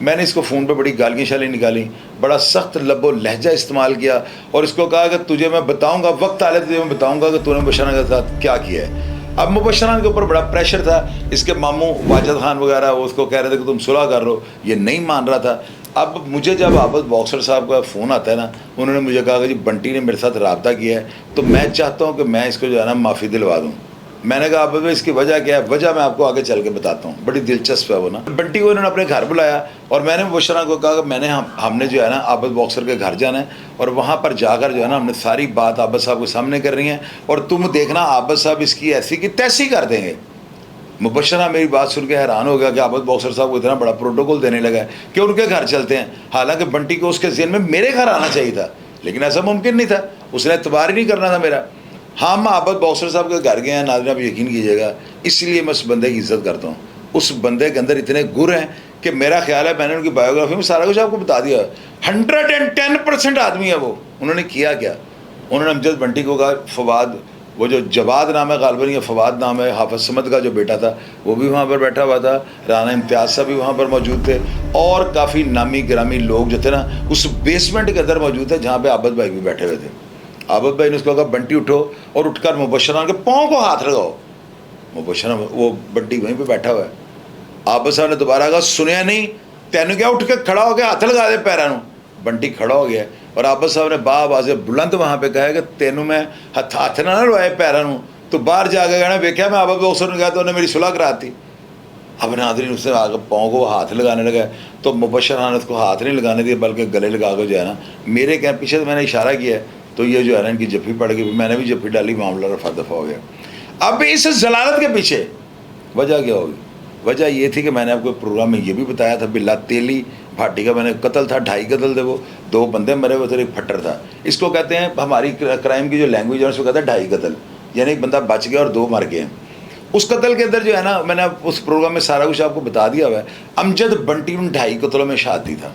میں نے اس کو فون پہ بڑی گالیاں شالیاں نکالی, بڑا سخت لب و لہجہ استعمال کیا, اور اس کو کہا کہ تجھے میں بتاؤں گا, وقت آ لے تجھے میں بتاؤں گا کہ تو نے مبشرہ کے ساتھ کیا کیا ہے. اب مبشرہ کے اوپر بڑا پریشر تھا, اس کے ماموں واجد خان وغیرہ وہ اس کو کہہ رہے تھے کہ تم صلح کر رہو, یہ نہیں مان رہا تھا. اب مجھے جب عابد باکسر صاحب کا فون آتا ہے نا, انہوں نے مجھے کہا کہ جی بنٹی نے میرے ساتھ رابطہ کیا ہے, تو میں چاہتا ہوں کہ میں اس کو جو ہے نا معافی دلوا دوں. میں نے کہا عابد بھائی اس کی وجہ کیا ہے؟ وجہ میں آپ کو آگے چل کے بتاتا ہوں, بڑی دلچسپ ہے وہ نا. بنٹی کو انہوں نے اپنے گھر بلایا, اور میں نے مبشرہ کو کہا کہ میں نے ہم نے جو ہے نا عابد باکسر کے گھر جانا ہے, اور وہاں پر جا کر جو ہے نا ہم نے ساری بات عابد صاحب کے سامنے کرنی ہے, اور تم دیکھنا عابد صاحب اس کی ایسی کی تیسی کر دیں گے. مبشرہ میری بات سن کے حیران ہو گیا کہ عابد باکسر صاحب کو اتنا بڑا پروٹوکول دینے لگا ہے کہ ان کے گھر چلتے ہیں, حالانکہ بنٹی کو اس کے ذہن میں میرے گھر آنا چاہیے تھا, لیکن ایسا ممکن نہیں تھا, اس نے اعتبار ہی نہیں کرنا تھا میرا. ہم عابد باکسر صاحب کے گھر گئے ہیں, ناظرین آپ یقین کیجیے گا, اس لیے میں اس بندے کی عزت کرتا ہوں. اس بندے کے اندر اتنے گر ہیں کہ میرا خیال ہے میں نے ان کی بایوگرافی میں سارا کچھ آپ کو بتا دیا. 110% آدمی ہے وہ. انہوں نے کیا کیا؟ انہوں نے امجد بنٹی کو کہا, فواد وہ جو جواد نام ہے غالباً یا فواد نام ہے, حافظ صمد کا جو بیٹا تھا وہ بھی وہاں پر بیٹھا ہوا تھا, رانا امتیاز صاحب بھی وہاں پر موجود تھے, اور کافی نامی گرامی لوگ جو تھے نا اس بیسمنٹ کے اندر موجود تھے جہاں پہ عابد بھائی بھی بیٹھے ہوئے تھے. عابد بھائی نے اس کو کہا بنٹی اٹھو, اور اٹھ کر مبشرہ کے پاؤں کو ہاتھ لگاؤ. مبشرہ وہ بنٹی وہیں پہ بیٹھا ہوا ہے. عابد صاحب نے دوبارہ کہا سنیا نہیں, تینوں کیا اٹھ کے کھڑا ہو گیا, ہاتھ لگا دے پیروں. بنٹی کھڑا ہو گیا, اور عابد صاحب نے آواز بلند وہاں پہ کہا کہ تینوں میں ہاتھ نہ لوائے پیروں, تو باہر جا کے کہنا دیکھا میں عابد باکسر نے کہا تو انہوں نے میری صلح کرا دی. اب ناظرین اس نے آگے پاؤں کو ہاتھ لگانے لگا, تو مبشرہ نے اس کو ہاتھ نہیں لگانے دیا بلکہ گلے لگا کے جو ہے نا میرے کہ پیچھے سے میں نے اشارہ کیا ہے, تو یہ جو ہے نا ان کی جفی پڑ گئی, میں نے بھی جفی ڈالی, معاملہ رفع دفع ہو گیا. اب اس ضلالت کے پیچھے وجہ کیا ہوگی؟ وجہ یہ تھی کہ میں نے آپ کو پروگرام میں یہ بھی بتایا تھا, بلا تیلی بھاٹی کا میں نے قتل تھا, 2.5 قتل تھے, وہ 2 بندے مرے ہوئے تھے, ایک پھٹر تھا. اس کو کہتے ہیں ہماری کرائم کی جو لینگویج ہے اس کو کہتے ہیں 2.5 قتل, یعنی ایک بندہ بچ گیا اور 2 مر گئے ہیں. اس قتل کے اندر جو ہے نا میں نے اس پروگرام میں سارا کچھ آپ کو بتا دیا ہوا ہے. امجد بنٹی ان 2.5 قتلوں میں شہادتی تھا.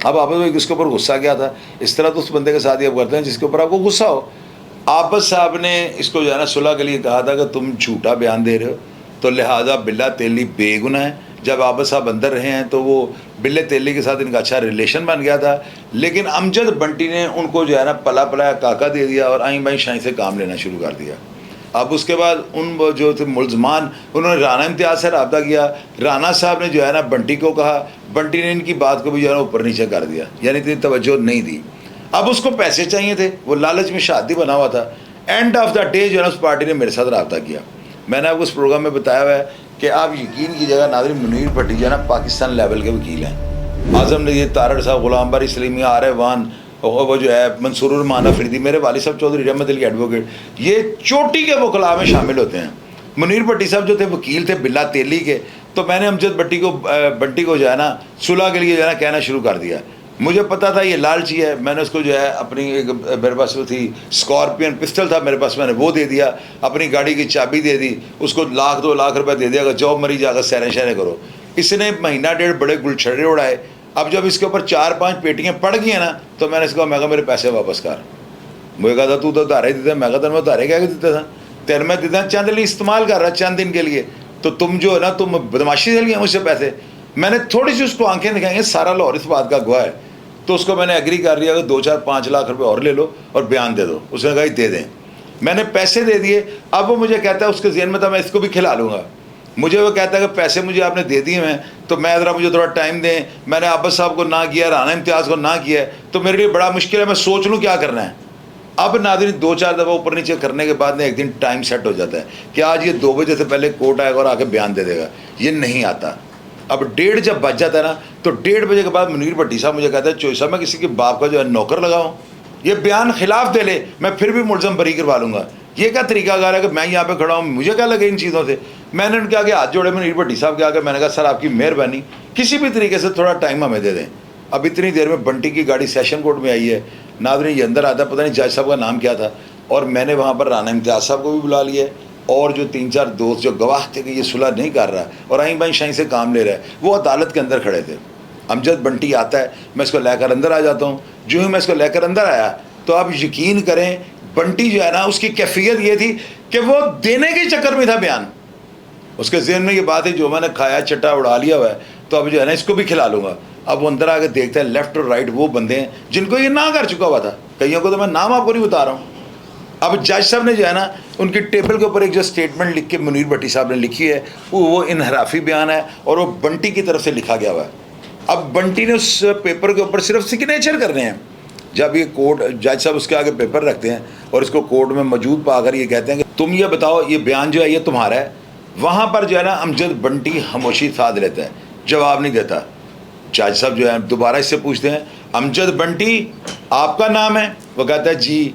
اب عابد بھائی کس کے اوپر غصہ کیا تھا؟ اس طرح تو اس بندے کے ساتھ ہی آپ کرتے ہیں جس کے اوپر آپ کو غصہ ہو. عابد صاحب نے اس کو جو ہے نا صلح کے لیے کہا تھا کہ تم جھوٹا بیان دے رہے ہو, تو لہٰذا بلا تیلی بے گناہ ہے. جب عابد صاحب اندر رہے ہیں تو وہ بلے تیلی کے ساتھ ان کا اچھا ریلیشن بن گیا تھا, لیکن امجد بنٹی نے ان کو جو ہے نا پلا پلایا کاکا دے دیا, اور آئیں بائیں شائیں سے کام لینا شروع کر دیا. اب اس کے بعد ان جو تھے ملزمان, انہوں نے رانا امتیاز سے رابطہ کیا. رانا صاحب نے جو ہے نا بنٹی کو کہا, بنٹی نے ان کی بات کو بھی جو ہے نا اوپر نیچے کر دیا, یعنی اتنی توجہ نہیں دی. اب اس کو پیسے چاہیے تھے, وہ لالچ میں شادی بنا ہوا تھا. اینڈ آف دا ڈے جو ہے نا اس پارٹی نے میرے ساتھ رابطہ کیا. میں نے آپ کو اس پروگرام میں بتایا ہوا ہے کہ آپ یقین کی جگہ ناظرین منیر بھٹی جو ہے نا پاکستان لیول کے وکیل ہیں. اعظم نذیر تارڑ صاحب, غلام باری سلیمی, عارف وان, وہ جو ہے منصور الرحمان افریدی, میرے والد صاحب چودھری رحمت علی ایڈوکیٹ, یہ چوٹی کے وکلاء میں شامل ہوتے ہیں. منیر بھٹی صاحب جو تھے وکیل تھے بلا تیلی کے, تو میں نے امجد بنٹی کو جو ہے نا صلح کے لیے جو ہے نا کہنا شروع کر دیا. مجھے پتا تھا یہ لالچی ہے, میں نے اس کو جو ہے اپنی ایک میرے پاس وہ تھی اسکارپین پسٹل تھا میرے پاس, میں نے وہ دے دیا, اپنی گاڑی کی چابی دے دی, اس کو 1-2 لاکھ روپے دے دیا کہ جاؤ مری جا کر سیرے شہرے کرو. اس نے 1.5 بڑے گلچھڑے اڑائے. اب جب اس کے اوپر 4-5 پیٹیاں پڑ گئی ہیں نا, تو میں نے اس کو کہا میرے پیسے واپس کر. مجھے کہا تھا تو ادھارے دیتا, میں کہا تھا میں ادھارے کیا دیتا تھا, تیرے میں دیتا چند لیے استعمال کر رہا چند دن کے لیے, تو تم جو ہے نا تم بدماشی سے لیے مجھ سے پیسے. میں نے تھوڑی سی اس کو آنکھیں دکھائیں گے, سارا لاہور اس بات کا گواہ ہے. تو اس کو میں نے ایگری کر لیا کہ 2-4-5 لاکھ روپے اور لے لو اور بیان دے دو. اس نے کہا دے دیں. میں نے پیسے دے دیے. اب وہ مجھے کہتا ہے, اس کے ذہن میں تھا میں اس کو بھی کھلا لوں گا. مجھے وہ کہتا ہے کہ پیسے مجھے آپ نے دے دیے ہیں, تو میں ذرا مجھے تھوڑا ٹائم دیں. میں نے عابد صاحب کو نہ کیا, رانا امتیاز کو نہ کیا ہے, تو میرے لیے بڑا مشکل ہے, میں سوچ لوں کیا کرنا ہے. اب ناظرین 2-4 دفعہ اوپر نیچے کرنے کے بعد ایک دن ٹائم سیٹ ہو جاتا ہے کہ آج یہ 2 بجے سے پہلے کورٹ آئے گا اور آ کے بیان دے دے گا. یہ نہیں آتا. اب 1:30 جب بج جاتا ہے نا, تو 1:30 بجے کے بعد منیر بھٹی صاحب مجھے کہتا ہے چوئی صاحب میں کسی کے باپ کا جو ہے نوکر لگاؤں, یہ بیان خلاف دے لے, میں پھر بھی ملزم بری کروا لوں گا. یہ کیا طریقہ کار ہے کہ میں یہاں پہ کھڑا ہوں, مجھے کیا لگے ان چیزوں سے. میں نے ان کے آگے ہاتھ جوڑے منیر بھٹی صاحب کے آگے, میں نے کہا سر آپ کی مہربانی کسی بھی طریقے سے تھوڑا ٹائم ہمیں دے دیں. اب اتنی دیر میں بنٹی کی گاڑی سیشن کورٹ میں آئی ہے. ناظرین یہ اندر آتا ہے, پتہ نہیں جج صاحب کا نام کیا تھا, اور میں نے وہاں پر رانا امتیاز صاحب کو بھی بلا لیا, اور جو 3-4 دوست جو گواہ تھے کہ یہ صلح نہیں کر رہا اور آئیں بائیں شائیں سے کام لے رہا ہے, وہ عدالت کے اندر کھڑے تھے. امجد بنٹی آتا ہے, میں اس کو لے کر اندر آ جاتا ہوں. جو ہی میں اس کو لے کر اندر آیا, تو آپ یقین کریں بنٹی جو ہے نا اس کی کیفیت یہ تھی کہ وہ دینے کے چکر میں تھا بیان. اس کے ذہن میں یہ بات ہے جو میں نے کھایا چٹا اڑا لیا ہوا ہے, تو اب جو ہے نا اس کو بھی کھلا لوں گا. اب وہ اندر آ کے دیکھتا ہے لیفٹ اور رائٹ وہ بندے ہیں جن کو یہ نہ کر چکا ہوا تھا. کئیوں کو تو میں نام آپ کو نہیں بتا رہا ہوں. اب جج صاحب نے جو ہے نا ان کی ٹیبل کے اوپر ایک جو اسٹیٹمنٹ لکھ کے منیر بھٹی صاحب نے لکھی ہے وہ انحرافی بیان ہے اور وہ بنٹی کی طرف سے لکھا گیا ہوا ہے. اب بنٹی نے اس پیپر کے اوپر صرف سگنیچر کرنے ہیں. جب یہ کورٹ جج صاحب اس کے آگے پیپر رکھتے ہیں اور اس کو کورٹ میں موجود پا کر یہ کہتے ہیں کہ تم یہ بتاؤ یہ بیان جو ہے یہ تمہارا ہے, وہاں پر جو ہے نا امجد بنٹی خاموشی ساتھ لیتا ہے, جواب نہیں دیتا. جج صاحب جو ہے دوبارہ اس سے پوچھتے ہیں امجد بنٹی آپ کا نام ہے؟ وہ کہتا ہے جی.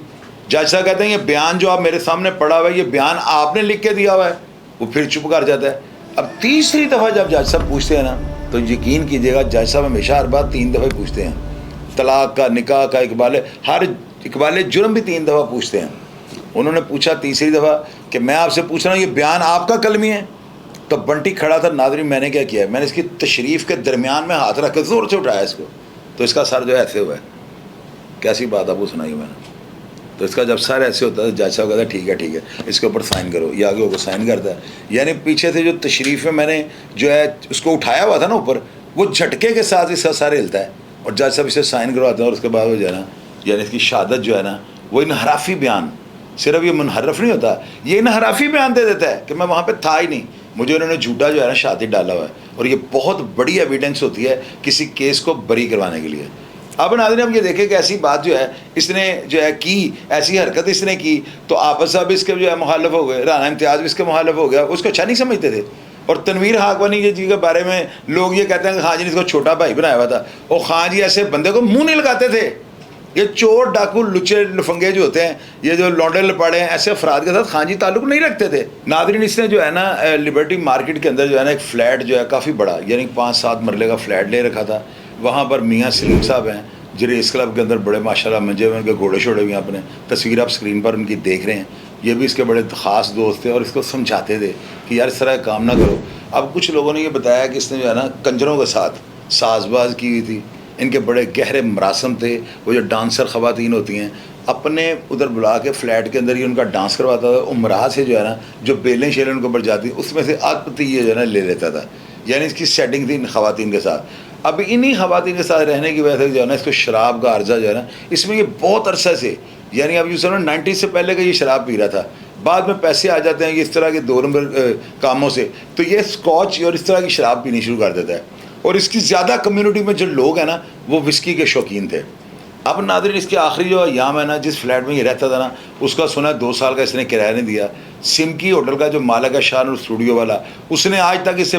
جج صاحب کہتے ہیں یہ بیان جو آپ میرے سامنے پڑھا ہوا ہے یہ بیان آپ نے لکھ کے دیا ہوا ہے؟ وہ پھر چپ کر جاتا ہے. اب تیسری دفعہ جب جج صاحب پوچھتے ہیں نا تو یقین کیجیے گا جج صاحب ہمیشہ ہر بات 3 دفعہ پوچھتے ہیں. طلاق کا, نکاح کا, اقبال جرم بھی 3 دفعہ پوچھتے ہیں. انہوں نے پوچھا تیسری دفعہ کہ میں آپ سے پوچھ رہا ہوں یہ بیان آپ کا کلمی ہے؟ تو بنٹی کھڑا تھا. ناظرین میں نے کیا کیا ہے, میں نے اس کی تشریف کے درمیان میں ہاتھ رکھ کے زور سے اٹھایا اس کو, تو اس کا سر جو ہے ایسے ہوا ہے. کیسی بات آپ کو سنائی میں نے. تو اس کا جب سر ایسے ہوتا ہے جج صاحب کہتا ہے ٹھیک ہے اس کے اوپر سائن کرو. یہ آگے ہو کے سائن کرتا ہے. یعنی پیچھے سے جو تشریف میں نے جو ہے اس کو اٹھایا ہوا تھا نا اوپر, وہ جھٹکے کے ساتھ اس کا سر ہلتا ہے اور جج صاحب اسے سائن کرواتے ہیں. اور اس کے بعد وہ جو ہے نا یعنی اس کی شہادت جو ہے نا وہ انحرافی بیان, صرف یہ منحرف نہیں ہوتا, یہ انحرافی بیان دے دیتا ہے کہ میں وہاں پہ تھا ہی نہیں, مجھے انہوں نے جھوٹا جو ہے نا شہادت ڈالا ہوا ہے. اور یہ بہت بڑی ایویڈنس ہوتی ہے کسی کیس کو بری کروانے کے لیے. اب ناظرین اب یہ دیکھیں کہ ایسی بات جو ہے اس نے جو ہے کی, ایسی حرکت اس نے کی تو آپس صاحب اس کے جو ہے مخالف ہو گئے, رانا امتیاز بھی اس کے مخالف ہو گیا. اس کو اچھا نہیں سمجھتے تھے. اور تنویر حقانی جی کے بارے میں لوگ یہ کہتے ہیں کہ خان جی نے اس کو چھوٹا بھائی بنایا ہوا تھا, اور خان جی ایسے بندے کو منہ نہیں لگاتے تھے. یہ چور ڈاکو لچے لفنگے جو ہوتے ہیں, یہ جو لونڈے لپاڑے ہیں, ایسے افراد کے ساتھ خان جی تعلق نہیں رکھتے تھے. ناظرین اس نے جو ہے نا لبرٹی مارکیٹ کے اندر جو ہے نا ایک فلیٹ جو ہے کافی بڑا, یعنی 5-7 مرلے کا فلیٹ لے رکھا تھا. وہاں پر میاں سلیم صاحب ہیں جو ریس کلب کے اندر بڑے ماشاءاللہ منجے ہوئے, ان کے گھوڑے شوڑے بھی اپنے تصویر آپ اسکرین پر ان کی دیکھ رہے ہیں. یہ بھی اس کے بڑے خاص دوست تھے اور اس کو سمجھاتے تھے کہ یار اس طرح کام نہ کرو. اب کچھ لوگوں نے یہ بتایا کہ اس نے جو ہے نا کنجروں کے ساتھ ساز باز کی ہوئی تھی, ان کے بڑے گہرے مراسم تھے. وہ جو ڈانسر خواتین ہوتی ہیں اپنے ادھر بلا کے فلیٹ کے اندر ہی ان کا ڈانس کرواتا تھا. عمرہ سے جو ہے نا جو بیلیں شیلیں ان کے اوپر جاتی اس میں سے آدھ پتی یہ جو ہے نا لے لیتا تھا. یعنی اس کی سیٹنگ تھی ان خواتین کے ساتھ. اب انہی خواتین کے ساتھ رہنے کی وجہ سے جو ہے نا اس کو شراب کا عرضہ جو ہے نا اس میں یہ بہت عرصہ سے, یعنی اب یہ 90 سے پہلے کا یہ شراب پی رہا تھا. بعد میں پیسے آ جاتے ہیں یہ اس طرح کے 2 نمبر کاموں سے, تو یہ اسکاچ اور اس طرح کی شراب پینی شروع کر دیتا ہے. اور اس کی زیادہ کمیونٹی میں جو لوگ ہیں نا وہ وسکی کے شوقین تھے. اب ناظرین اس کے آخری جو ایام ہے نا جس فلیٹ میں یہ رہتا تھا نا اس کا سنا 2 سال کا اس نے کرایہ نہیں دیا. سمکی ہوٹل کا جو مالک ہے شاہ نور اسٹوڈیو والا, اس نے آج تک اس سے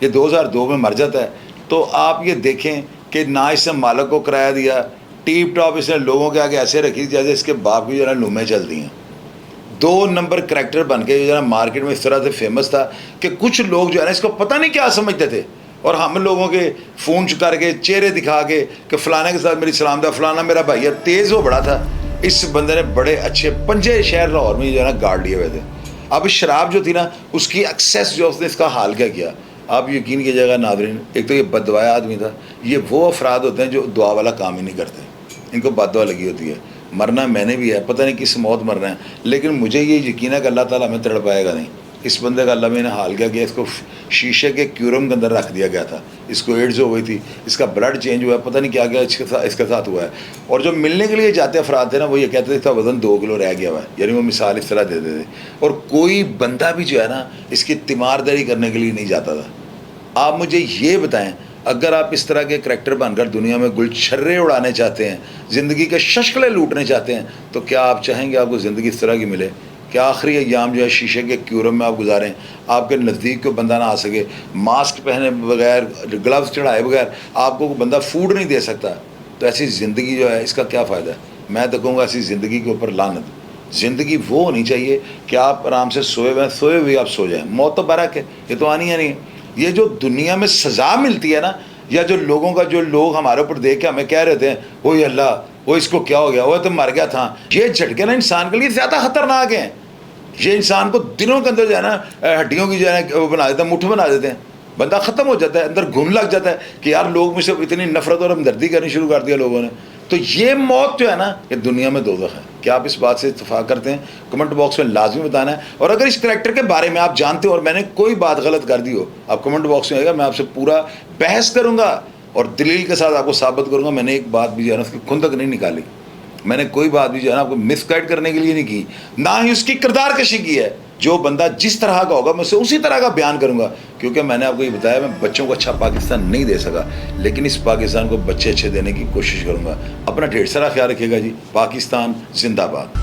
یہ 2002 میں مر جاتا ہے. تو آپ یہ دیکھیں کہ نہ اس نے مالک کو کرایہ دیا, ٹیپ ٹاپ اس نے لوگوں کے آگے ایسے رکھی جیسے اس کے باپ کی جو ہے نا لومیں چلتی ہیں. 2 نمبر کریکٹر بن کے جو ہے نا مارکیٹ میں اس طرح سے فیمس تھا کہ کچھ لوگ جو ہے نا اس کو پتہ نہیں کیا سمجھتے تھے, اور ہم لوگوں کے فون کر کے چہرے دکھا کے کہ فلانے کے ساتھ میری سلام تھا, فلانا میرا بھائی ہے. تیز وہ بڑا تھا. اس بندے نے بڑے اچھے 5 شہر لاہور میں جو ہے نا گارڈ لیے ہوئے تھے. اب شراب جو تھی نا اس کی ایکسیس جو اس نے اس کا حال کیا کیا. آپ یقین کیجیے گا ناظرین, ایک تو یہ بد دعا آدمی تھا. یہ وہ افراد ہوتے ہیں جو دعا والا کام ہی نہیں کرتے, ان کو بد دعا لگی ہوتی ہے. مرنا میں نے بھی ہے, پتہ نہیں کس موت مرنا ہے, لیکن مجھے یہ یقین ہے کہ اللہ تعالیٰ ہمیں تڑپائے گا نہیں. اس بندے کا اللہ میں نے حال کیا کہ اس کو شیشے کے کیورم کے اندر رکھ دیا گیا تھا. اس کو ایڈز ہو گئی تھی, اس کا بلڈ چینج ہوا ہے, پتہ نہیں کیا کیا اس کے ساتھ ہوا ہے. اور جو ملنے کے لیے جاتے افراد تھے نا وہ یہ کہتے تھے اس کا وزن 2 کلو رہ گیا ہوا ہے. یعنی وہ مثال اس طرح دیتے تھے. اور کوئی بندہ بھی جو ہے نا اس کی تیمارداری کرنے کے لیے نہیں جاتا تھا. آپ مجھے یہ بتائیں, اگر آپ اس طرح کے کریکٹر بن کر دنیا میں گل چھرے اڑانے چاہتے ہیں, زندگی کے ششکلے لوٹنے چاہتے ہیں, تو کیا آپ چاہیں گے آپ کو زندگی اس طرح کی ملے کہ آخری ایام جو ہے شیشے کے کیورم میں آپ گزاریں, آپ کے نزدیک کوئی بندہ نہ آ سکے, ماسک پہنے بغیر, گلوز چڑھائے بغیر آپ کو بندہ فوڈ نہیں دے سکتا, تو ایسی زندگی جو ہے اس کا کیا فائدہ ہے؟ میں تو کہوں گا ایسی زندگی کے اوپر لعنت. زندگی وہ ہونی چاہیے کہ آپ آرام سے سوئے ہوئے آپ سو جائیں. موت تو برحق ہے, یہ تو آنی ہے نہیں. یہ جو دنیا میں سزا ملتی ہے نا, یا جو لوگوں کا جو لوگ ہمارے اوپر دیکھ کے ہمیں کہہ رہے تھے وہی اللہ وہ اس کو کیا ہو گیا, وہ تو مر گیا تھا, یہ جھٹکے نا انسان کے لیے زیادہ خطرناک ہیں. یہ انسان کو دنوں کے اندر جو ہے نا ہڈیوں کی جو ہے نا وہ بنا دیتے ہیں, مٹھ بنا دیتے ہیں. بندہ ختم ہو جاتا ہے, اندر گھن لگ جاتا ہے کہ یار لوگ مجھ سے اتنی نفرت اور ہمدردی کرنی شروع کر دیا لوگوں نے. تو یہ موت جو ہے نا یہ دنیا میں دوزخ ہے. کیا آپ اس بات سے اتفاق کرتے ہیں؟ کمنٹ باکس میں لازمی بتانا ہے. اور اگر اس کریکٹر کے بارے میں آپ جانتے ہو اور میں نے کوئی بات غلط کر دی ہو, آپ کمنٹ باکس میں آئے گا, میں آپ سے پورا بحث کروں گا اور دلیل کے ساتھ آپ کو ثابت کروں گا. میں نے ایک بات بھی جو ہے نا اس کی کھندک نہیں نکالی, میں نے کوئی بات بھی جو ہے نا آپ کو مس گائڈ کرنے کے لیے نہیں کی, نہ ہی اس کی کردار کشی کی ہے. جو بندہ جس طرح کا ہوگا میں اسے اسی طرح کا بیان کروں گا, کیونکہ میں نے آپ کو یہ بتایا میں بچوں کو اچھا پاکستان نہیں دے سکا, لیکن اس پاکستان کو بچے اچھے دینے کی کوشش کروں گا. اپنا ڈھیر سارا خیال رکھیے گا جی. پاکستان زندہ باد.